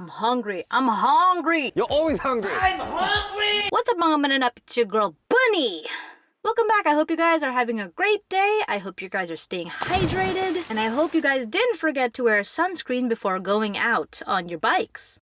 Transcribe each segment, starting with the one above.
I'm hungry. I'm hungry. You're always hungry. I'm hungry! What's up mga mananap? It's your girl, Bunny. Welcome back. I hope you guys are having a great day. I hope you guys are staying hydrated. And I hope you guys didn't forget to wear sunscreen before going out on your bikes.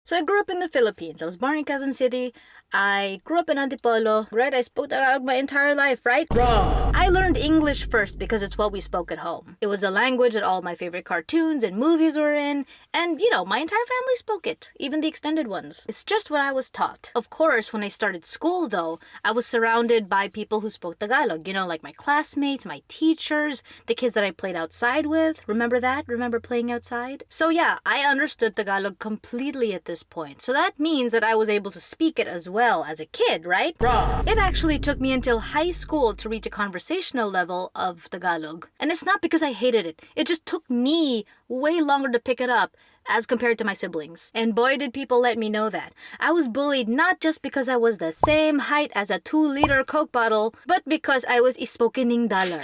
So I grew up in the Philippines. I was born in Quezon City. I grew up in Antipolo. Right? I spoke Tagalog my entire life, right? Wrong! I learned English first because it's what we spoke at home. It was a language that all my favorite cartoons and movies were in. And, you know, my entire family spoke it. Even the extended ones. It's just what I was taught. Of course, when I started school, though, I was surrounded by people who spoke Tagalog. You know, like my classmates, my teachers, the kids that I played outside with. Remember that? Remember playing outside? So yeah, I understood Tagalog completely at this point. So that means that I was able to speak it as well as a kid, right? Wrong! It actually took me until high school to reach a conversational level of Tagalog. And it's not because I hated it. It just took me way longer to pick it up as compared to my siblings. And boy, did people let me know that. I was bullied not just because I was the same height as a 2-liter Coke bottle, but because I was ispokening dollar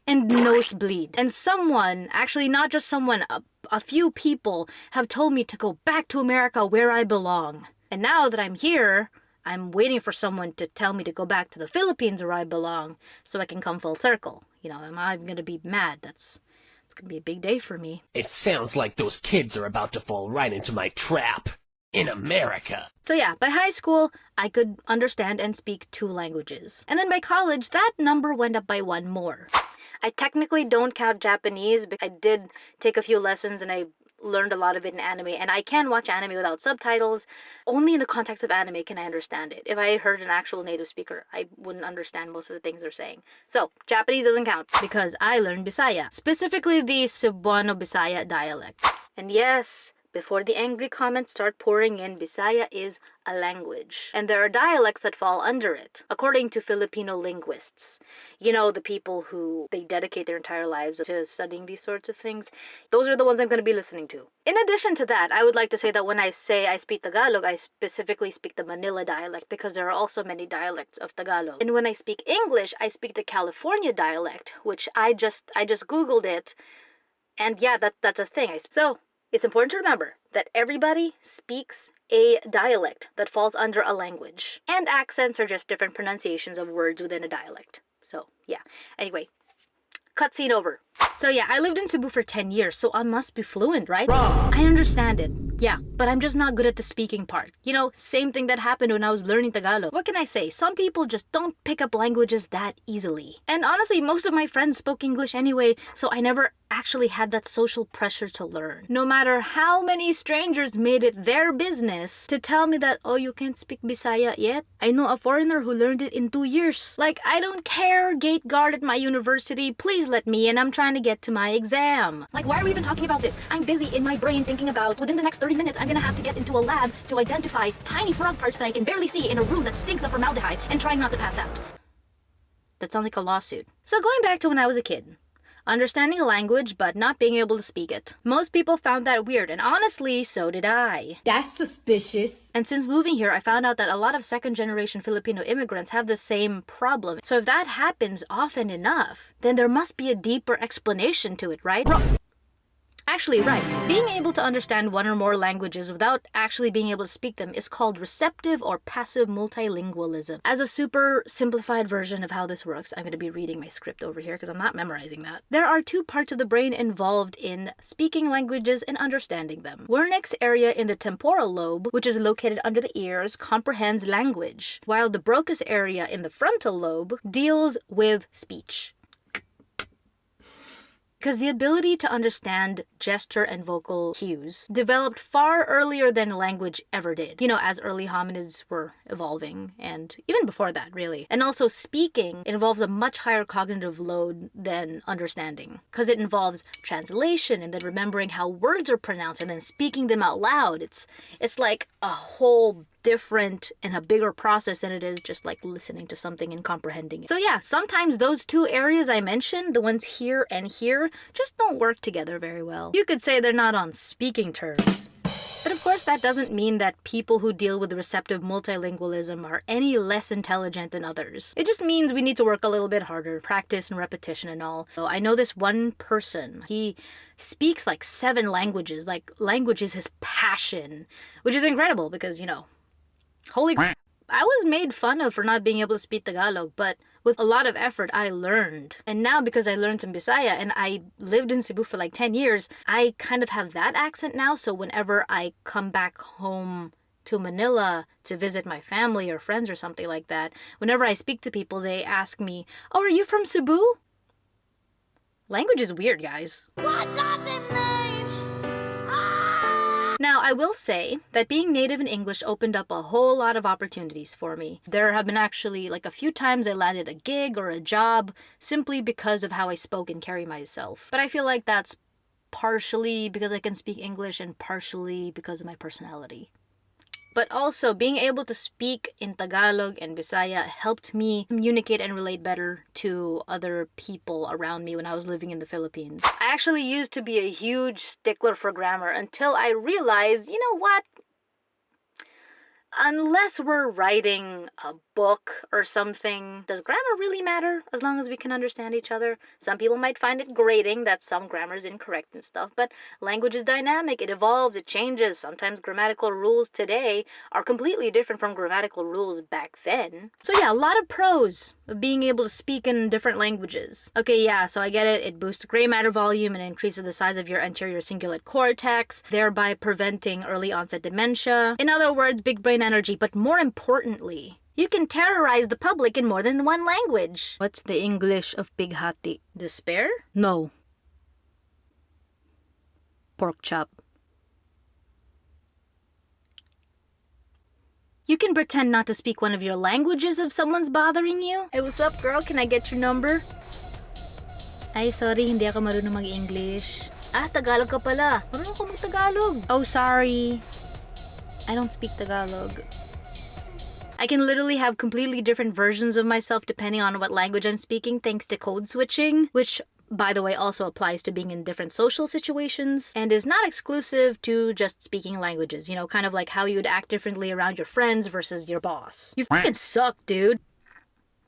and nosebleed. And someone, actually not just someone, a few people have told me to go back to America where I belong. And now that I'm here, I'm waiting for someone to tell me to go back to the Philippines where I belong so I can come full circle. You know, I'm not even gonna be mad. It's gonna be a big day for me. It sounds like those kids are about to fall right into my trap. In America. So yeah, by high school, I could understand and speak 2 languages. And then by college, that number went up by 1 more. I technically don't count Japanese, but I did take a few lessons and I learned a lot of it in anime, and I can watch anime without subtitles. Only in the context of anime can I understand it. If I heard an actual native speaker, I wouldn't understand most of the things they're saying. So, Japanese doesn't count because I learned Bisaya, specifically the Cebuano Bisaya dialect. And yes, before the angry comments start pouring in, Bisaya is a language. And there are dialects that fall under it, according to Filipino linguists. You know, the people who they dedicate their entire lives to studying these sorts of things. Those are the ones I'm going to be listening to. In addition to that, I would like to say that when I say I speak Tagalog, I specifically speak the Manila dialect because there are also many dialects of Tagalog. And when I speak English, I speak the California dialect, which I just Googled it. And yeah, that's a thing. So, it's important to remember that everybody speaks a dialect that falls under a language. And accents are just different pronunciations of words within a dialect. So, yeah. Anyway, cutscene over. So yeah, I lived in Cebu for 10 years, so I must be fluent, right? Wrong! I understand it. Yeah, but I'm just not good at the speaking part. You know, same thing that happened when I was learning Tagalog. What can I say? Some people just don't pick up languages that easily. And honestly, most of my friends spoke English anyway, so I never actually had that social pressure to learn. No matter how many strangers made it their business to tell me that, oh, you can't speak Bisaya yet? I know a foreigner who learned it in 2 years. Like, I don't care, gate guard at my university, please let me in, I'm trying to get to my exam. Like, why are we even talking about this? I'm busy in my brain thinking about, within the next 30 minutes, I'm gonna have to get into a lab to identify tiny frog parts that I can barely see in a room that stinks of formaldehyde and trying not to pass out. That sounds like a lawsuit. So going back to when I was a kid. Understanding a language, but not being able to speak it. Most people found that weird, and honestly, so did I. That's suspicious. And since moving here, I found out that a lot of second-generation Filipino immigrants have the same problem. So if that happens often enough, then there must be a deeper explanation to it, right? Actually, right. Being able to understand 1 or more languages without actually being able to speak them is called receptive or passive multilingualism. As a super simplified version of how this works, I'm going to be reading my script over here because I'm not memorizing that. There are 2 parts of the brain involved in speaking languages and understanding them. Wernicke's area in the temporal lobe, which is located under the ears, comprehends language, while the Broca's area in the frontal lobe deals with speech. Because the ability to understand gesture and vocal cues developed far earlier than language ever did. You know, as early hominids were evolving, and even before that, really. And also speaking involves a much higher cognitive load than understanding. Because it involves translation and then remembering how words are pronounced and then speaking them out loud. It's like a whole different and a bigger process than it is just like listening to something and comprehending it. So yeah, sometimes those 2 areas I mentioned, the ones here and here, just don't work together very well. You could say they're not on speaking terms. But of course, course, that doesn't mean that people who deal with receptive multilingualism are any less intelligent than others. It just means we need to work a little bit harder, practice and repetition and all. So I know this one person, he speaks like 7 languages, like language is his passion, which is incredible because, holy crap. I was made fun of for not being able to speak Tagalog, but with a lot of effort, I learned. And now because I learned some Bisaya and I lived in Cebu for like 10 years, I kind of have that accent now. So whenever I come back home to Manila to visit my family or friends or something like that, whenever I speak to people, they ask me, "Oh, are you from Cebu?" Language is weird, guys. What does it mean? Now, I will say that being native in English opened up a whole lot of opportunities for me. There have been actually like a few times I landed a gig or a job simply because of how I spoke and carry myself. But I feel like that's partially because I can speak English and partially because of my personality. But also, being able to speak in Tagalog and Bisaya helped me communicate and relate better to other people around me when I was living in the Philippines. I actually used to be a huge stickler for grammar until I realized, you know what? Unless we're writing a book or something, does grammar really matter as long as we can understand each other? Some people might find it grating that some grammar is incorrect and stuff, but language is dynamic, it evolves, it changes. Sometimes grammatical rules today are completely different from grammatical rules back then. So yeah, a lot of pros of being able to speak in different languages. Okay, yeah, so I get it. It boosts gray matter volume and increases the size of your anterior cingulate cortex, thereby preventing early onset dementia. In other words, big brain energy, but more importantly, you can terrorize the public in more than one language. What's the English of bighati? Despair? No. Pork chop. You can pretend not to speak one of your languages if someone's bothering you. Hey, what's up, girl? Can I get your number? Ay, sorry, hindi ako marunong mag-English. Ah, Tagalog ka pala. Marunong ko mag-Tagalog. Oh, sorry. I don't speak Tagalog. I can literally have completely different versions of myself depending on what language I'm speaking thanks to code switching, which, by the way, also applies to being in different social situations and is not exclusive to just speaking languages. Kind of like how you would act differently around your friends versus your boss. You fucking suck, dude.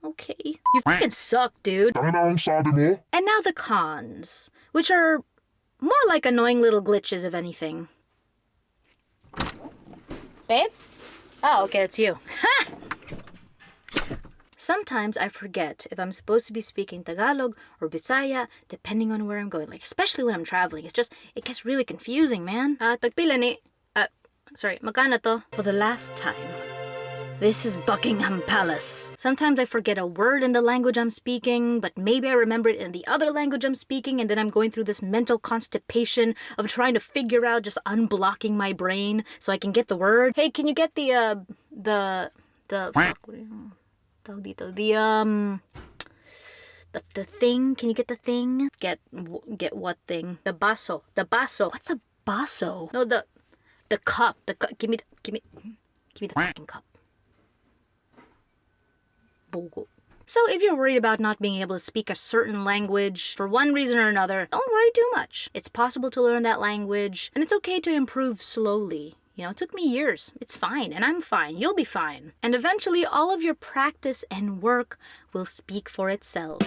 Okay. You fucking suck, dude. And now the cons, which are more like annoying little glitches, if anything. Babe? Oh, okay, it's you. Ha! Sometimes I forget if I'm supposed to be speaking Tagalog or Bisaya, depending on where I'm going. Like, especially when I'm traveling. It gets really confusing, man. Tagpila ni... sorry, magkano to? For the last time. This is Buckingham Palace. Sometimes I forget a word in the language I'm speaking, but maybe I remember it in the other language I'm speaking, and then I'm going through this mental constipation of trying to figure out, just unblocking my brain so I can get the word. Hey, can you get the fuck, what do you... Tawag dito, the thing? Can you get the thing? Get what thing? The baso. The baso. What's a baso? No, the cup. The cup. Give me the fucking cup. Bogo. So if you're worried about not being able to speak a certain language for one reason or another, don't worry too much. It's possible to learn that language, and it's okay to improve slowly. It took me years. It's fine, and I'm fine. You'll be fine. And eventually, all of your practice and work will speak for itself.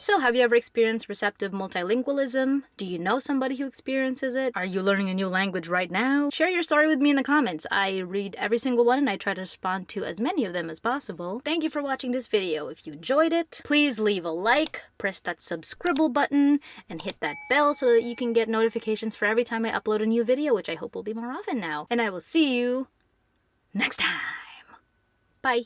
So, have you ever experienced receptive multilingualism? Do you know somebody who experiences it? Are you learning a new language right now? Share your story with me in the comments. I read every single one and I try to respond to as many of them as possible. Thank you for watching this video. If you enjoyed it, please leave a like, press that subscribe button, and hit that bell so that you can get notifications for every time I upload a new video, which I hope will be more often now. And I will see you next time. Bye.